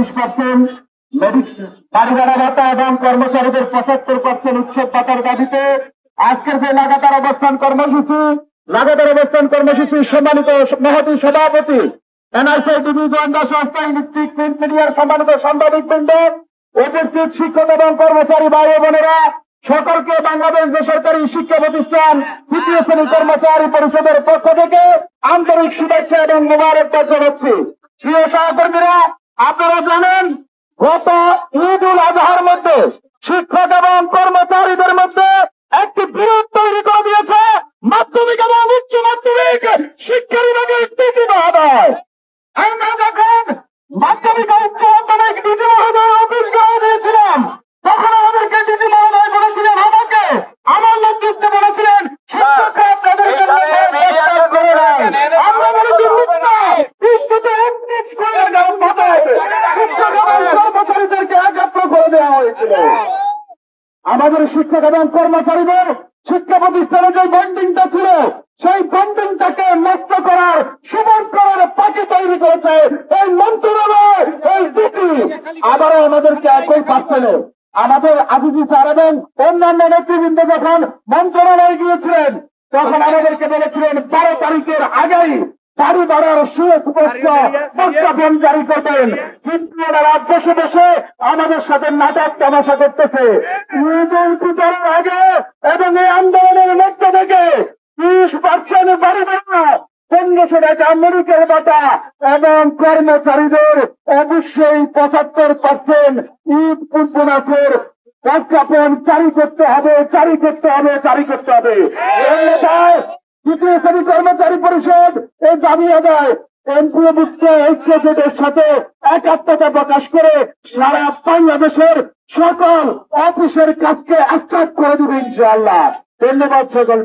35%, বাড়ি ভাড়া ভাতা এবং কর্মচারীদের 75% উৎসব ভাতার দাবিতে আজকের যে লাগাতার অবস্থান কর্মসূচি সম্মানিত মহতী সভাপতি এনআরসি টিভি গোয়েন্দা সংস্থা ইলেকট্রিক প্রিন্ট মিডিয়ার সম্মানিত সাংবাদিকবৃন্দ, উপস্থিত শিক্ষক এবং কর্মচারী ভাই ও বোনেরা, সকলকে বাংলাদেশ বেসরকারি শিক্ষা প্রতিষ্ঠান তৃতীয় শ্রেণী কর্মচারী পরিষদের পক্ষ থেকে আন্তরিক শুভেচ্ছা এবং মোবারকবাদ জানাচ্ছি। প্রিয় সহকর্মীরা, আপনারা জানেন গত ঈদ উল আজহার মধ্যে শিক্ষক এবং কর্মচারীদের মধ্যে একটি বিরোধ তৈরি করে দিয়েছে মাধ্যমিক এবং উচ্চ মাধ্যমিক শিক্ষা বিভাগের ডিজি মহোদয়। আমরা যখন মাধ্যমিক ও উচ্চ মাধ্যমিক ডিজি মহোদয় অফিস করে দিয়েছিলাম, তখন আমাদেরকে ডিজি মহোদয় বলেছিলেন, আমাকে আমার নেতৃত্বে বলেছিলেন শিক্ষকরা আপনাদের জন্য করে নাই। আমরা বলেছি শিক্ষক এবং কর্মচারীদেরকে একাত্র করে দেওয়া হয়েছিল। আমাদের শিক্ষক এবং কর্মচারীদের শিক্ষা প্রতিষ্ঠানে যে বন্ডিংটা ছিল, সেই বন্ডিংটাকে নষ্ট করার সুমন করার পাখি তৈরি করেছে এই মন্ত্রণালয়, এই ডিজি। আবারও আমাদেরকে একই পাচ্ছেন। আমাদের আজিজি স্যার এবং অন্যান্য নেতৃবৃন্দ যখন মন্ত্রণালয়ে গিয়েছিলেন, তখন আমাদেরকে বলেছিলেন 12 তারিখের আগেই বাড়ি ভাড়ার সুস্পষ্ট প্রস্তাবন জারি করবেন। কিন্তু ওনারা বসে বসে আমাদের সাথে নাটক তামাশা করতেছে। ঈদ উল ফিতরের আগে এবং এই আন্দোলনের মধ্যে থেকে 30% বাড়ি ভাড়া, 1500 টাকা মেডিকেল ভাতা এবং কর্মচারীদের অবশ্যই 75% ঈদ পূর্ব মাসের প্রজ্ঞাপন জারি করতে হবে। তৃতীয় শ্রেণী কর্মচারী পরিষদ এই দাবি আদায় এমপিওভুক্ত ঐক্যজোটের সাথে একাত্মতা প্রকাশ করে সারা বাংলাদেশের সকল অফিসের কাজকে একসাথ করে দিবে ইনশাআল্লাহ। ধন্যবাদ সকল।